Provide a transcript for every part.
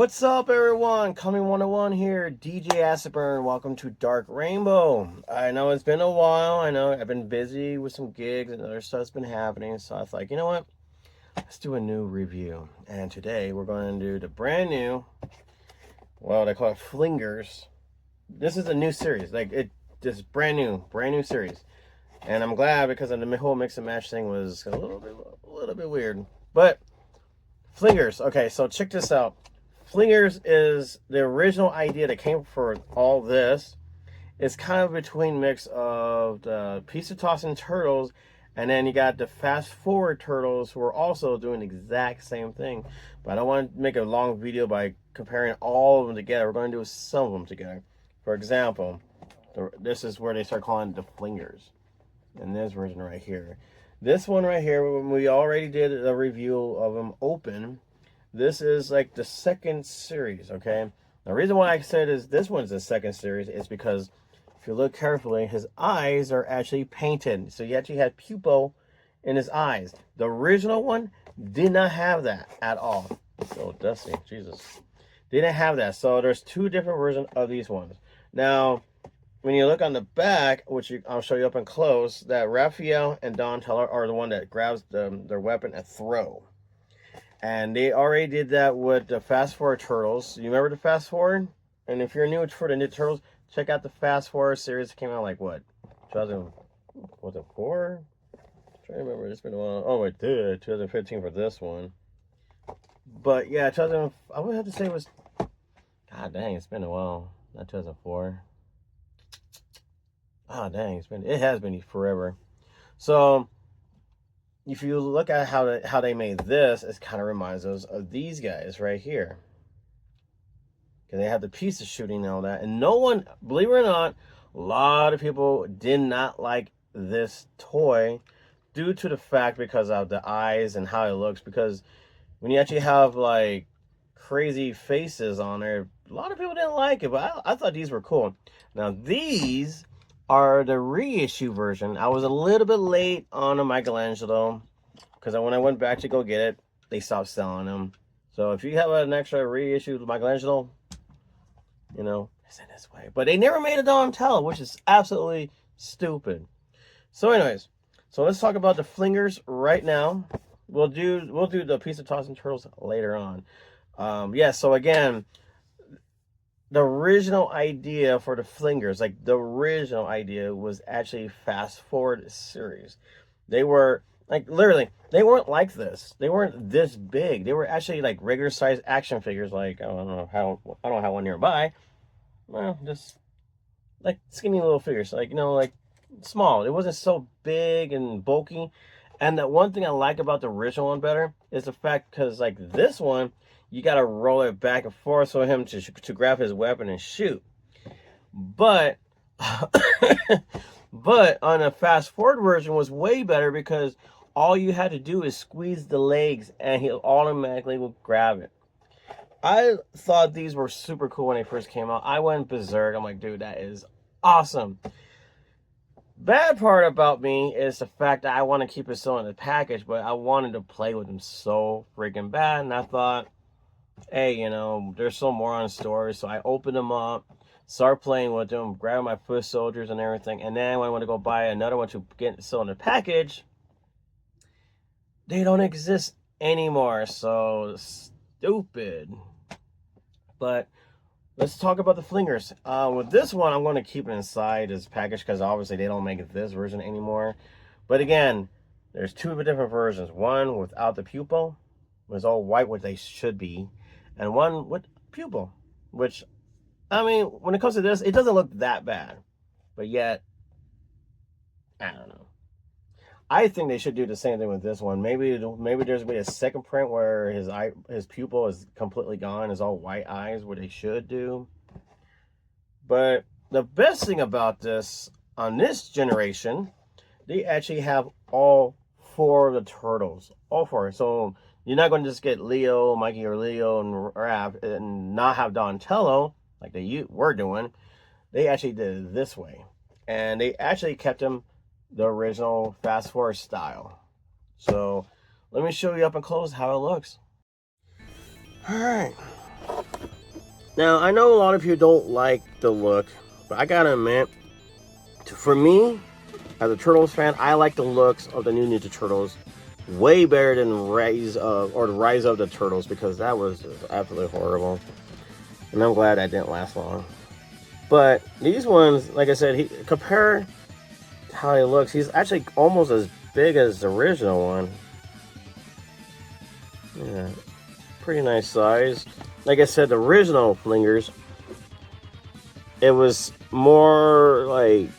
What's up, everyone? Coming 101 here, DJ Asaburn. Welcome to Dark Rainbow. I know it's been a while. I know I've been busy with some gigs and other stuff's been happening. So I was like, you know what? Let's do a new review. And today we're going to do the brand new, well, they call it Flingers. This is a new series. This brand new series. And I'm glad because the whole mix and match thing was a little bit weird. But Flingers. Okay, so check this out. Flingers is the original idea that came for all this. It's kind of between mix of the pizza tossing turtles, and then you got the fast forward turtles who are also doing the exact same thing. But I don't want to make a long video by comparing all of them together. We're going to do some of them together. For example, this is where they start calling it the Flingers. And this version right here. This one right here, when we already did a review of them open. This is like the second series, okay? The reason why I said this one's the second series is because if you look carefully, his eyes are actually painted. So he actually had pupil in his eyes. The original one did not have that at all. So dusty, Jesus. They didn't have that. So there's two different versions of these ones. Now, when you look on the back, which I'll show you up and close, that Raphael and Donatello are the one that grabs their weapon and throw. And they already did that with the Fast Forward Turtles. You remember the Fast Forward? And if you're new for the Ninja Turtles, check out the Fast Forward series. It came out like what? 2004? I'm trying to remember. It's been a while. Oh, it did. 2015 for this one. But yeah, I would have to say it was. God dang, it's been a while. Not 2004. Oh dang, it has been forever. So if you look at how they made this, it kind of reminds us of these guys right here. Because they have the pieces shooting and all that. And no one, believe it or not, a lot of people did not like this toy due to the fact because of the eyes and how it looks. Because when you actually have like crazy faces on there, a lot of people didn't like it. But I thought these were cool. Now these are the reissue version. I was a little bit late on a Michelangelo because when I went back to go get it, they stopped selling them. So if you have an extra reissue Michelangelo, you know, it's in this way. But they never made a Donatello, which is absolutely stupid. So anyways, so let's talk about the Flingers right now. We'll do the pizza tossing turtles later on. Yeah, so again, the original idea for the Flingers, like the original idea was actually Fast Forward series. They were like literally, they weren't like this. They weren't this big. They were actually like regular size action figures. Like I don't have one nearby. Well, just like skinny little figures, like like small. It wasn't so big and bulky. And the one thing I like about the original one better is the fact because like this one, you got to roll it back and forth for him to grab his weapon and shoot. But but on a fast forward version was way better because all you had to do is squeeze the legs and he'll automatically will grab it. I thought these were super cool when they first came out. I went berserk. I'm like, dude, that is awesome. Bad part about me is the fact that I want to keep it still in the package, but I wanted to play with them so freaking bad. And I thought, hey, there's some more on stories. So I opened them up, start playing with them, grab my foot soldiers and everything. And then when I want to go buy another one to get still in the package, they don't exist anymore. So stupid. But let's talk about the Flingers. With this one, I'm going to keep it inside this package because obviously they don't make this version anymore. But again, there's two different versions. One without the pupil, was all white, what they should be. And one with pupil, which, I mean, when it comes to this, it doesn't look that bad. But yet, I don't know. I think they should do the same thing with this one. Maybe there's be a second print where his pupil is completely gone, is all white eyes, what they should do. But the best thing about this, on this generation, they actually have all four of the turtles. All four. So you're not going to just get Leo, Mikey or Leo and Raph and not have Donatello like they were doing. They actually did it this way. And they actually kept him the original fast forward style. So let me show you up and close how it looks. All right. Now, I know a lot of you don't like the look, but I gotta admit, for me, as a Turtles fan, I like the looks of the new Ninja Turtles way better than the Rise of the Turtles, because that was just absolutely horrible. And I'm glad that didn't last long. But these ones, like I said, compare how he looks. He's actually almost as big as the original one. Yeah, pretty nice size. Like I said, the original Flingers, it was more like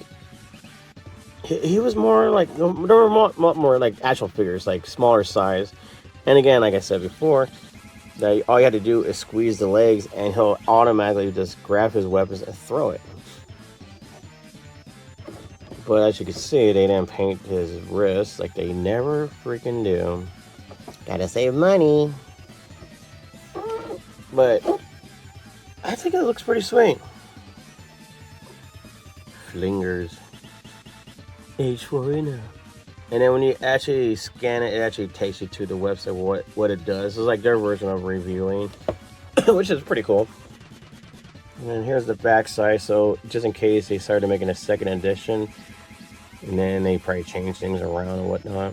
he was more like there were more like actual figures, like smaller size. And again, like I said before, that all you had to do is squeeze the legs, and he'll automatically just grab his weapons and throw it. But as you can see, they didn't paint his wrists like they never freaking do. Gotta save money. But I think it looks pretty sweet. Flingers. Age 4 now. And then when you actually scan it, it actually takes you to the website, what it does. It's like their version of reviewing, which is pretty cool. And then here's the back side. So just in case they started making a second edition, and then they probably change things around and whatnot.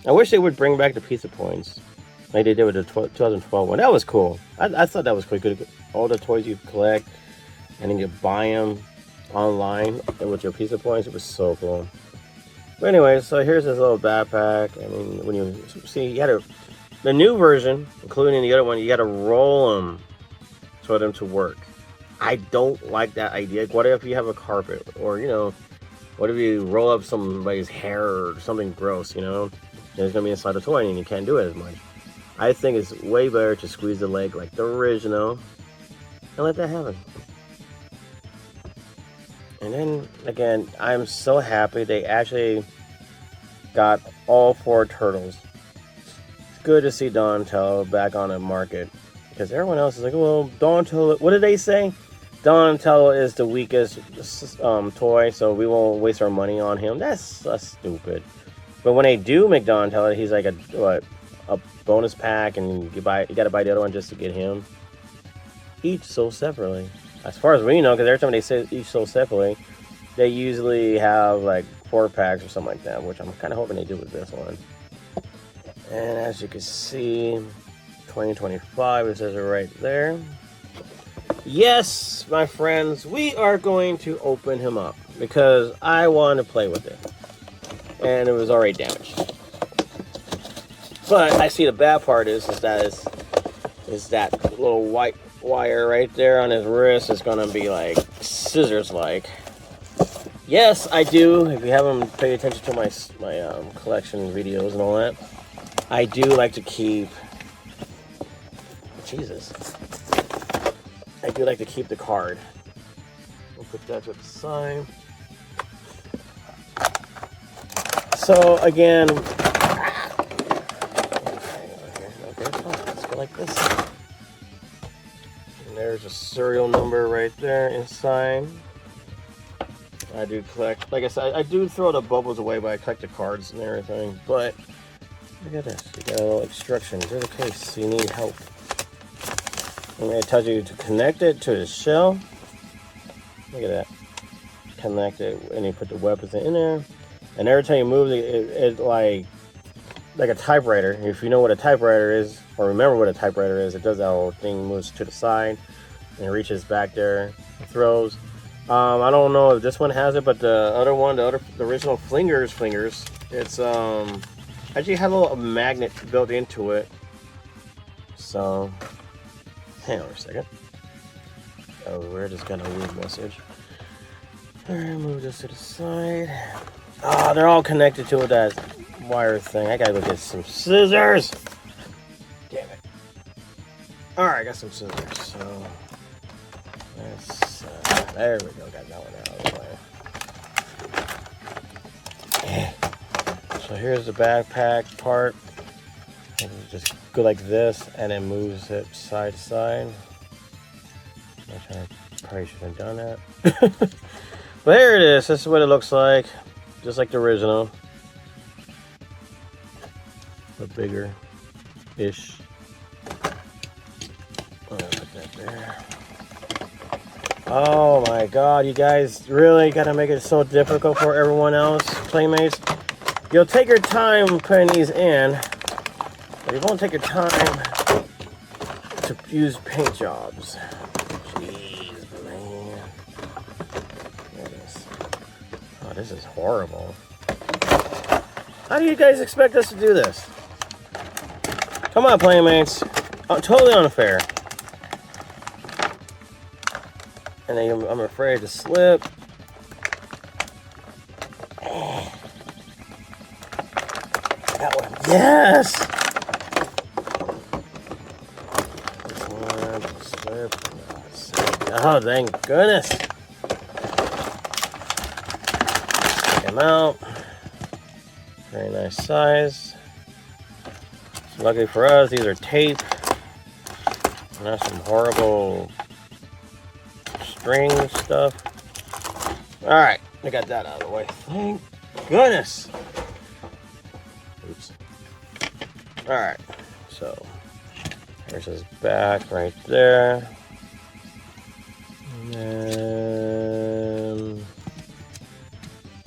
I wish they would bring back the pizza points like they did with the 2012 one. That was cool. I thought that was cool. All the toys you collect, and then you buy them online with your pizza points. It was so cool. But anyway, so here's this little backpack. I mean, when you see, the new version, including the other one, you got to roll them for them to work. I don't like that idea. What if you have a carpet, or what if you roll up somebody's hair or something gross? There's gonna be inside the toy, and you can't do it as much. I think it's way better to squeeze the leg like the original and let that happen. And then again, I'm so happy they actually got all 4 turtles. It's good to see Donatello back on the market, because everyone else is like, well, Donatello, what did they say? Donatello is the weakest toy, so we won't waste our money on him. That's stupid. But when they do make Donatello, he's like a bonus pack, and you gotta buy the other one just to get him. Each sold separately, as far as we know, because every time they say each sold separately, they usually have like 4 packs or something like that, which I'm kind of hoping they do with this one. And as you can see, 2025, it says it right there. Yes, my friends, we are going to open him up because I want to play with it, and it was already damaged. But I see the bad part is that little white wire right there on his wrist is gonna be like scissors like. Yes, I do. If you haven't paid attention to my collection videos and all that, I do like to keep. Jesus. I do like to keep the card. We'll put that to the side. So again, let's go like this. And there's a serial number right there inside. I do collect, like I said, I do throw the bubbles away, but I collect the cards and everything. But look at this. You got a little instructions just in case you need help. And it tells you to connect it to the shell. Look at that. Connect it, and you put the weapons in there. And every time you move it, it's like a typewriter. If you know what a typewriter is, or remember what a typewriter is, it does that whole thing, moves to the side, and it reaches back there, throws. I don't know if this one has it, but the other one, the original Flingers, it's actually had a little magnet built into it. So, hang on a second. Oh, we're just gonna leave message. Alright, move this to the side. Ah, they're all connected to that wire thing. I gotta go get some scissors. Damn it. Alright, I got some scissors. So, let's, there we go. Got that one out of the way. So here's the backpack part. Just go like this, and it moves it side to side. Which I probably should have done that. But here it is. This is what it looks like. Just like the original. But bigger-ish. there. Oh my god, you guys really gotta make it so difficult for everyone else, playmates. You'll take your time putting these in, but you won't take your time to use paint jobs. Jeez, man. Oh, this is horrible. How do you guys expect us to do this? Come on, playmates. Oh, totally unfair. And then I'm afraid to slip. That one. Yes! This one, slip. Oh, thank goodness. Take them out. Very nice size. Luckily for us, these are tape. Not some horrible string stuff. Alright, I got that out of the way. Thank goodness. Oops. Alright, so there's his back right there. And then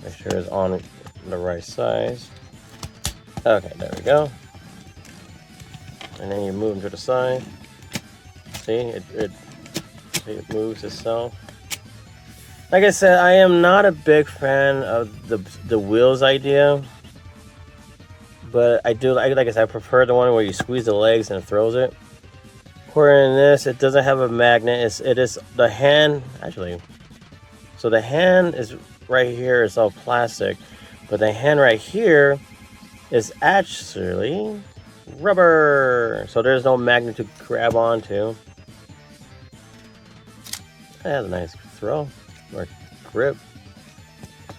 make sure it's on the right size. Okay, there we go. And then you move them to the side. See, it moves itself. Like I said, I am not a big fan of the wheels idea, but I do like I said, I prefer the one where you squeeze the legs and it throws it. Where in this, it doesn't have a magnet. It is the hand actually. So the hand is right here. It's all plastic, but the hand right here is actually rubber. So there's no magnet to grab onto. It has a nice throw or grip.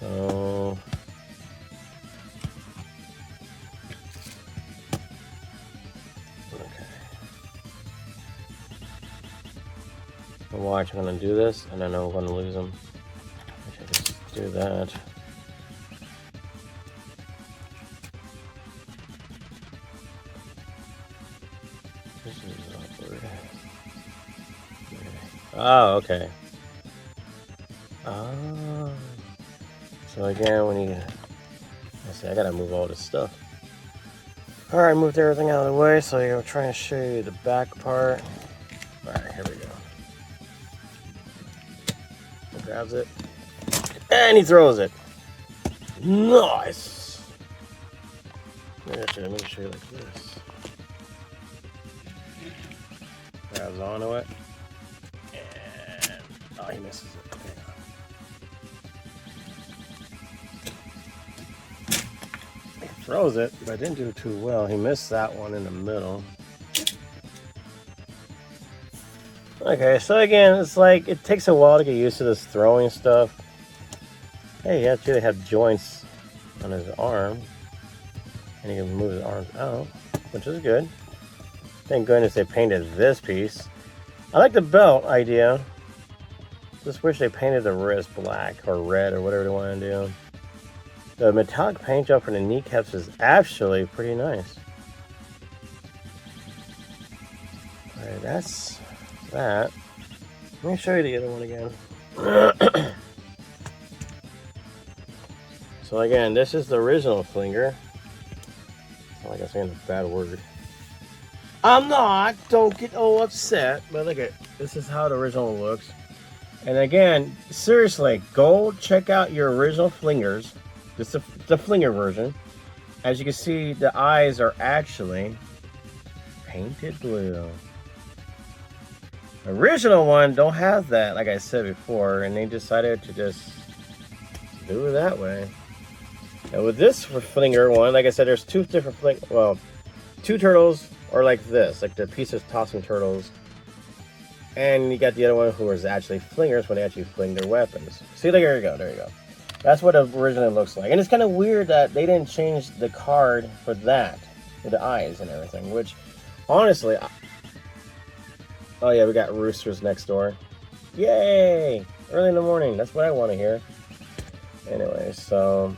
So okay. Watch, I'm gonna do this and I know I'm gonna lose them. I should just do that. Oh, okay. Oh. So again, when you... I see, I gotta move all this stuff. Alright, moved everything out of the way, so I'm trying to show you the back part. Alright, here we go. He grabs it. And he throws it. Nice! Actually, let me show you like this. Grabs onto it. Oh, he misses it. He throws it, but I didn't do too well. He missed that one in the middle. Okay, so again, it's like it takes a while to get used to this throwing stuff. Hey, he actually have joints on his arm, and he can move his arms out, which is good. Thank goodness they painted this piece. I like the belt idea. Just wish they painted the wrist black or red or whatever they want to do. The metallic paint job for the kneecaps is actually pretty nice. Alright, that's that. Let me show you the other one again. So again, this is the original Flinger. It's not like I'm saying a bad word. I'm not! Don't get all upset. But look at this is how the original looks. And again, seriously, go check out your original Flingers. This is the Flinger version. As you can see, the eyes are actually painted blue. The original one don't have that, like I said before, and they decided to just do it that way. And with this Flinger one, like I said, there's two different two turtles are like this, like the pieces tossing turtles. And you got the other one who is actually Flingers when they actually fling their weapons. See, there you go, there you go. That's what it originally looks like. And it's kind of weird that they didn't change the card for that, with the eyes and everything, which, honestly... Oh yeah, we got roosters next door. Yay! Early in the morning, that's what I want to hear. Anyway, so...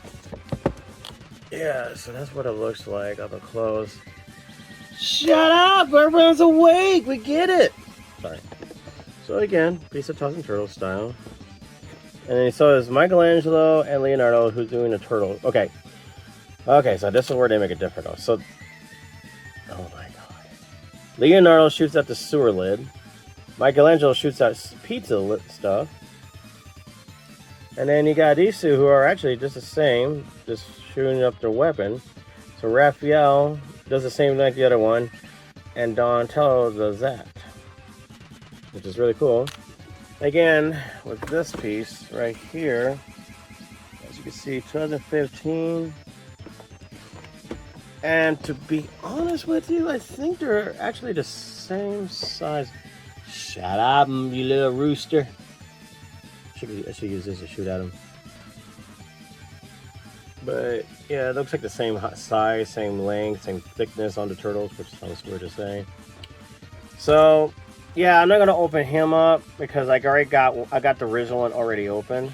yeah, so that's what it looks like up close. Shut up! Everyone's awake! We get it! Sorry. So again, piece of Tossing Turtle style. And then so there's Michelangelo and Leonardo who's doing a turtle. Okay. Okay, so this is where they make it different though. So, oh my god. Leonardo shoots at the sewer lid. Michelangelo shoots at pizza stuff. And then you got these two who are actually just the same, just shooting up their weapon. So Raphael does the same like the other one, and Donatello does that, which is really cool. Again, with this piece right here, as you can see, 2015. And to be honest with you, I think they're actually the same size. Shut up, you little rooster. I should use this to shoot at him. But yeah, it looks like the same size, same length, same thickness on the turtles, which sounds weird to say. So yeah, I'm not gonna open him up because I got the original one already open.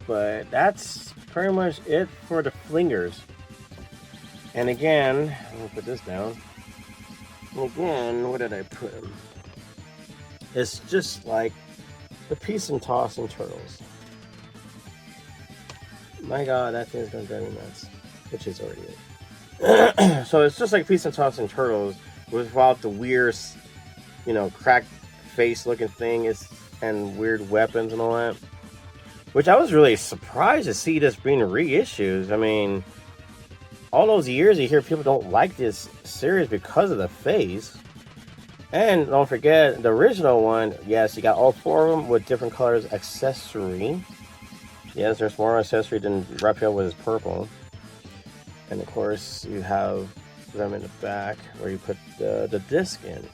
But that's pretty much it for the Flingers. And again, I'm gonna put this down. Again, where did I put him? It's just like the Piece and Tossing Turtles. My god, that thing's gonna drive me nuts. Which is already it. So it's just like Piece and Tossing Turtles without the weird, you know, cracked face looking thing and weird weapons and all that. Which I was really surprised to see this being reissued. I mean, all those years you hear people don't like this series because of the face. And don't forget, the original one, yes, you got all four of them with different colors accessory. Yes, there's more accessory than Raphael with his purple. And of course, you have them in the back where you put the disc in.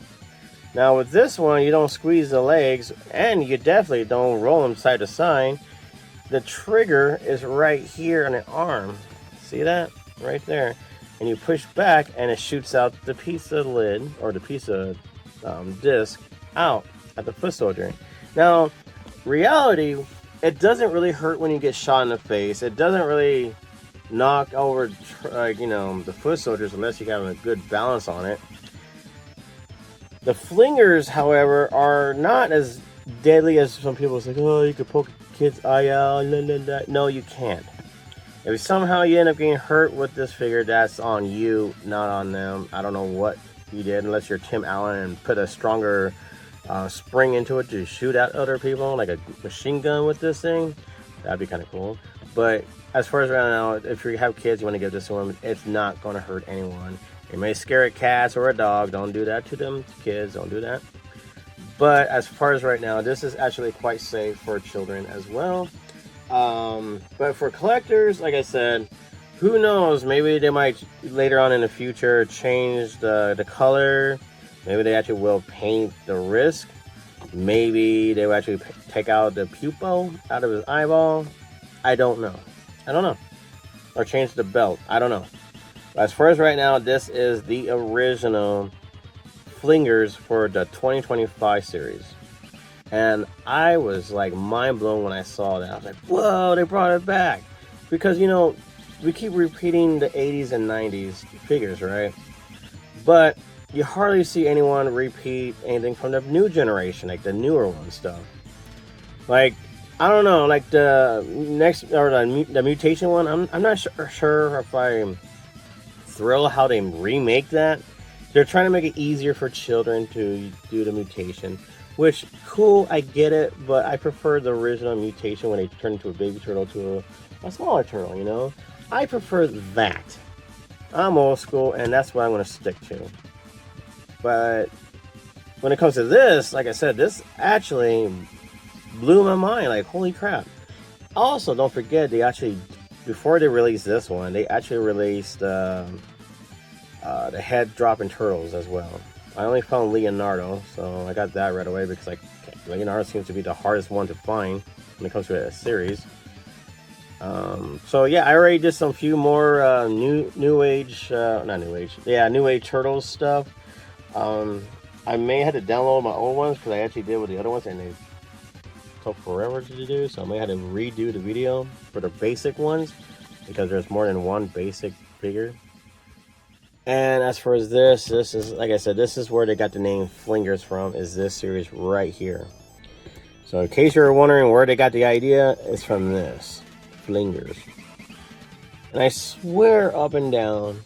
Now with this one, you don't squeeze the legs, and you definitely don't roll them side to side. The trigger is right here on the arm. See that? Right there. And you push back, and it shoots out the piece of lid, or the piece of disc out at the foot soldier. Now, reality, it doesn't really hurt when you get shot in the face. It doesn't really knock over, you know, the foot soldiers unless you have a good balance on it. The Flingers, however, are not as deadly as some people say. Oh, you could poke a kid's eye out. No, you can't. If somehow you end up getting hurt with this figure, that's on you, not on them. I don't know what you did, unless you're Tim Allen and put a stronger spring into it to shoot at other people, like a machine gun with this thing. That'd be kind of cool. But as far as right now, if you have kids, you want to give this to them, it's not going to hurt anyone. It may scare a cat or a dog. Don't do that to them. Kids, don't do that. But as far as right now, this is actually quite safe for children as well. But for collectors, like I said, who knows, maybe they might later on in the future change the color. Maybe they actually will paint the wrist. Maybe they will actually take out the pupil out of his eyeball. I don't know. Or change the belt. I don't know. But as far as right now, this is the original Flingers for the 2025 series. And I was like mind blown when I saw that. I was like, whoa, they brought it back. Because, you know, we keep repeating the 80s and 90s figures, right? But you hardly see anyone repeat anything from the new generation, like the newer one stuff. Like, I don't know, like the next, or the mutation one, I'm not sure if I'm thrilled how they remake that. They're trying to make it easier for children to do the mutation. Which, cool, I get it, but I prefer the original mutation when they turn into a baby turtle to a smaller turtle, you know? I prefer that. I'm old school, and that's what I'm going to stick to. But when it comes to this, like I said, this actually blew my mind. Like, holy crap. Also, don't forget, they actually, before they released this one, they actually released the head-dropping turtles as well. I only found Leonardo, so I got that right away because like Leonardo seems to be the hardest one to find when it comes to a series. So yeah, I already did some few more new age turtles stuff. I may have to download my old ones because I actually did with the other ones and they took forever to do, so I may have to redo the video for the basic ones because there's more than one basic figure. And as far as this is, like I said, this is where they got the name Flingers from, is this series right here. So in case you're wondering where they got the idea, it's from this, Flingers. And I swear up and down,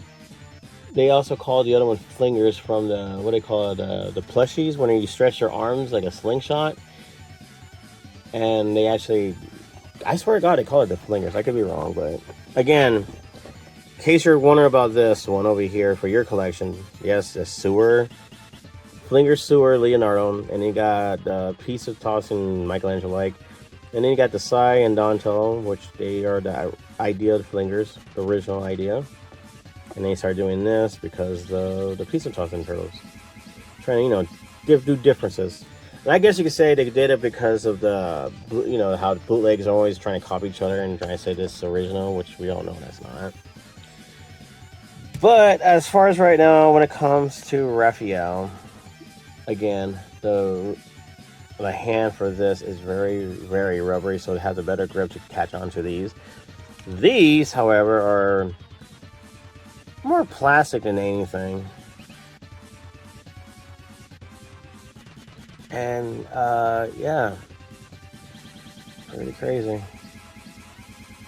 they also call the other one Flingers from the, what they call it, the plushies, when you stretch your arms like a slingshot. And they actually, I swear to God, they call it the Flingers. I could be wrong, but again, in case you're wondering about this one over here for your collection, yes, the Sewer, Flingers Sewer Leonardo, and you got the piece of tossing Michelangelo like, and then you got the Sai and Donatello, which they are the idea of Flingers, the original idea. And they start doing this because the piece of tossing turtles trying to, you know, do differences. And I guess you could say they did it because of the, you know, how bootlegs are always trying to copy each other and trying to say this is original, which we all know that's not. But as far as right now, when it comes to Raphael, again, the hand for this is very, very rubbery, so it has a better grip to catch onto these. These, however, are more plastic than anything. And yeah, pretty crazy.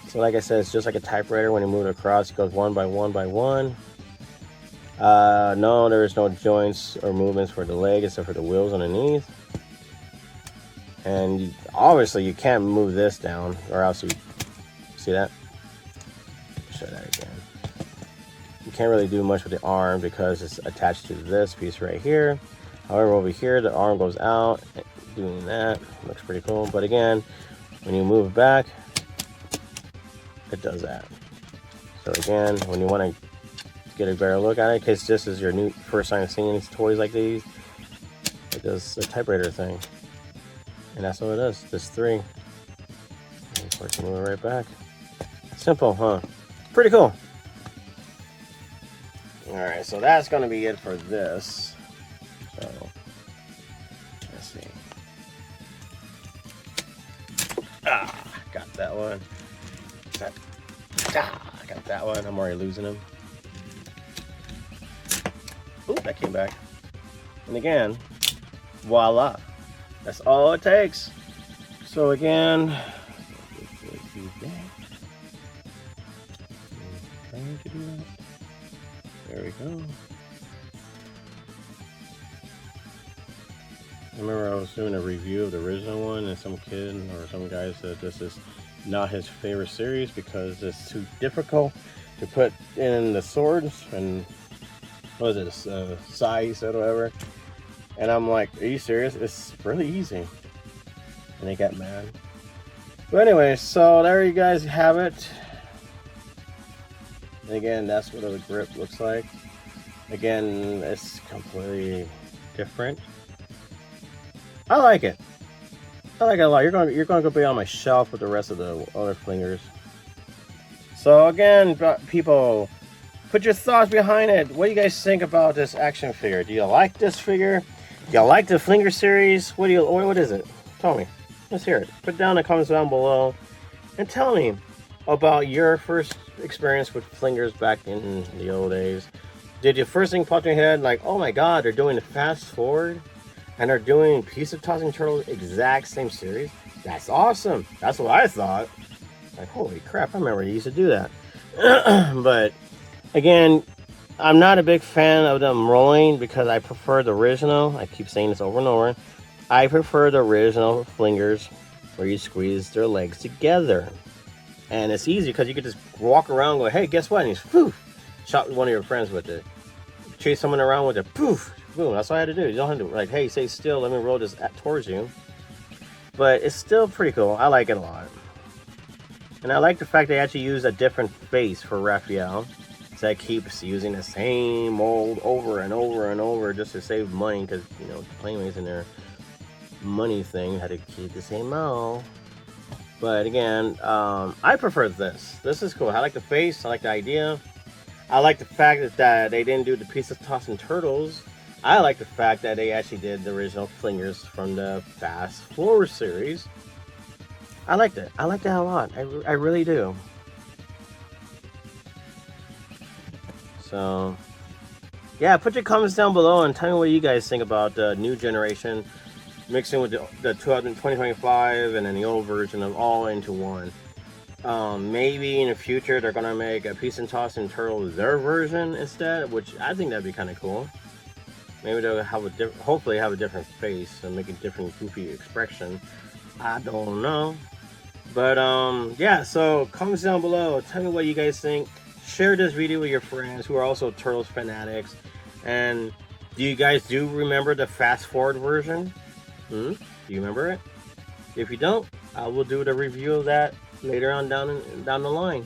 So like I said, it's just like a typewriter. When you move it across, it goes one by one by one. No, there is no joints or movements for the leg except for the wheels underneath. And obviously you can't move this down, or else you see that. Show that again. You can't really do much with the arm because it's attached to this piece right here. However, over here the arm goes out, doing that. Looks pretty cool. But again, when you move back, it does that. So again, when you want to get a better look at it, because this is your new first time seeing these toys like these, it does a typewriter thing. And that's all it is, just 3. And of course, you move it right back. Simple, huh? Pretty cool. Alright, so that's going to be it for this. So, let's see. Got that one. Got that one. I'm already losing him. Ooh, that came back. And again, voila. That's all it takes. So again, there we go. I remember I was doing a review of the original one, and some kid or some guy said this is not his favorite series because it's too difficult to put in the swords and what was it, size or whatever. And I'm like, are you serious? It's really easy. And they got mad. But anyway, so there you guys have it. And again, that's what the grip looks like. Again, it's completely different. I like it. I like it a lot. You're going to be on my shelf with the rest of the other Flingers. So again, people, put your thoughts behind it. What do you guys think about this action figure? Do you like this figure? Do you like the Flinger series? What is it? Tell me. Let's hear it. Put down in the comments down below and tell me about your first experience with Flingers back in the old days. Did your first thing pop in your head like, oh my god, they're doing the fast forward and they're doing Piece of Tossing Turtles exact same series? That's awesome. That's what I thought. Like, holy crap, I remember they used to do that. But again, I'm not a big fan of them rolling because I prefer the original. I keep saying this over and over. I prefer the original Flingers where you squeeze their legs together. And it's easy because you can just walk around and go, hey, guess what? And you poof, shot one of your friends with it. Chase someone around with it, poof, boom. That's all I had to do. You don't have to, like, hey, stay still, let me roll this towards you. But it's still pretty cool. I like it a lot. And I like the fact they actually use a different face for Raphael. So that keeps using the same mold over and over and over just to save money because, you know, Playmates in their money thing had to keep the same mold. But again, I prefer this. This is cool. I like the face. I like the idea. I like the fact that they didn't do the Piece of Tossing Turtles. I like the fact that they actually did the original Flingers from the Fast Forward series. I liked it. I like that a lot. I really do. So, yeah, put your comments down below and tell me what you guys think about the new generation mixing with the 2025 and then the old version of all into one. Maybe in the future they're gonna make a Peace and Toss and Turtle their version instead, which I think that'd be kind of cool. Maybe they'll have hopefully have a different face and make a different goofy expression. I don't know. But yeah, so comments down below. Tell me what you guys think. Share this video with your friends who are also Turtles fanatics. And do you guys remember the fast forward version? Do you remember it? If you don't, I will do the review of that later on down the line.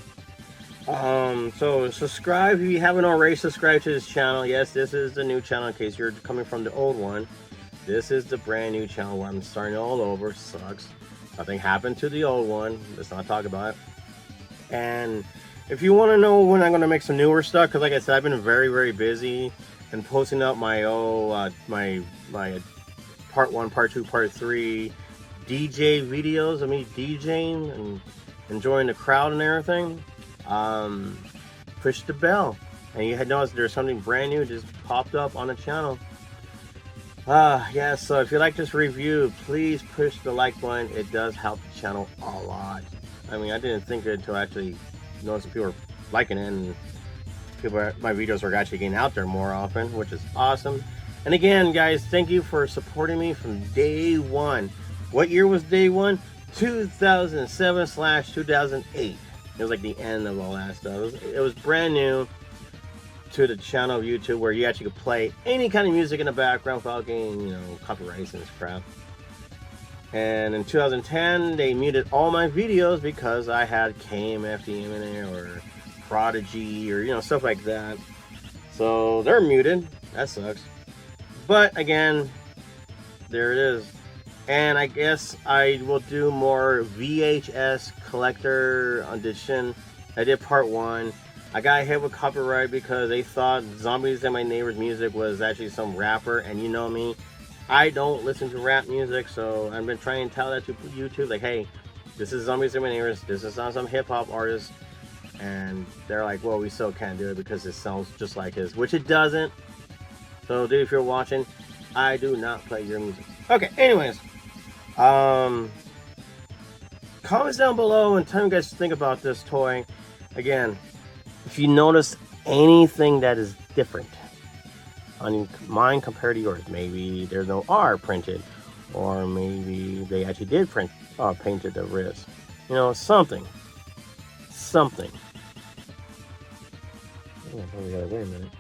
So subscribe if you haven't already subscribed to this channel. Yes, this is the new channel in case you're coming from the old one. This is the brand new channel where I'm starting all over. Sucks. Nothing happened to the old one. Let's not talk about it. And if you want to know when I'm going to make some newer stuff, because like I said, I've been very, very busy and posting up my my part 1, part 2, part 3 DJ videos of me DJing and enjoying the crowd and everything. Push the bell, and you had noticed there's something brand new just popped up on the channel. Yeah, so if you like this review, please push the like button. It does help the channel a lot. I mean, I didn't think it until I actually noticed people were liking it and my videos are actually getting out there more often, which is awesome. And again, guys, thank you for supporting me from day one. What year was day one? 2007/2008. It was like the end of all that stuff. It was brand new to the channel of YouTube, where you actually could play any kind of music in the background without getting, you know, copyrights and this crap. And in 2010, they muted all my videos because I had KMFD in there or Prodigy or, you know, stuff like that. So they're muted. That sucks. But again, there it is. And I guess I will do more VHS collector edition. I did part 1. I got hit with copyright because they thought Zombies and My Neighbor's music was actually some rapper. And you know me, I don't listen to rap music. So I've been trying to tell that to YouTube, like, hey, this is Zombies and My Neighbor's. This is not some hip hop artist. And they're like, well, we still can't do it because it sounds just like his, which it doesn't. So dude, if you're watching, I do not play your music. Okay, anyways. Comments down below and tell me what you guys think about this toy. Again, if you notice anything that is different on mine compared to yours, maybe there's no R printed, or maybe they actually did painted the wrist. You know, something. Oh, we gotta wait a minute.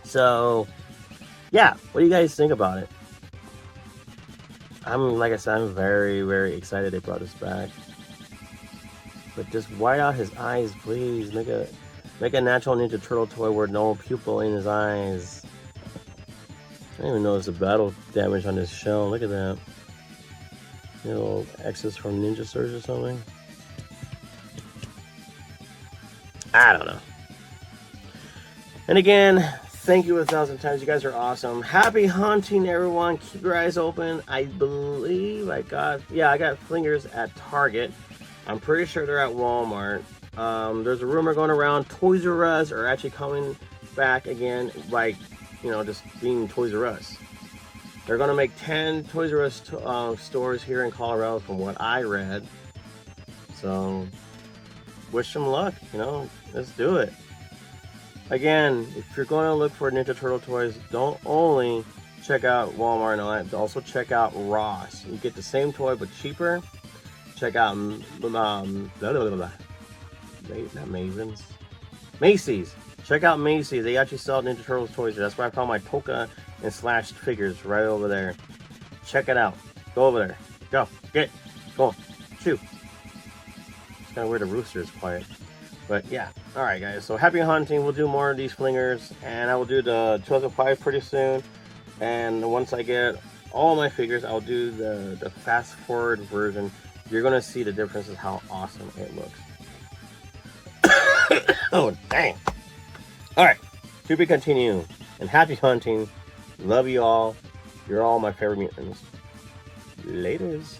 So, yeah, what do you guys think about it? Like I said, I'm very, very excited they brought this back. But just white out his eyes, please. Make a natural Ninja Turtle toy with no pupil in his eyes. I didn't even notice the battle damage on his shell. Look at that. You know, excess from Ninja Surge or something. I don't know. And again, thank you 1,000 times. You guys are awesome. Happy hunting, everyone. Keep your eyes open. I believe I got Flingers at Target. I'm pretty sure they're at Walmart. There's a rumor going around Toys R Us are actually coming back again, like, you know, just being Toys R Us. They're going to make 10 Toys R Us stores here in Colorado from what I read. So, wish them luck, you know, let's do it. Again, if you're going to look for Ninja Turtle toys, don't only check out Walmart and all that, also check out Ross. You get the same toy but cheaper. Check out Macy's. Check out Macy's. They actually sell Ninja Turtles toys. That's where I found my polka and slashed figures right over there. Check it out. Go over there. Go. Get. Go on. Shoot. It's kind of weird the rooster is quiet. But yeah. Alright guys. So happy hunting. We'll do more of these flingers. And I will do the 2005 pretty soon. And once I get all my figures, I'll do the fast forward version. You're going to see the differences, how awesome it looks. Oh, dang. Alright. To be continued. And happy hunting. Love you all. You're all my favorite mutants. Laters.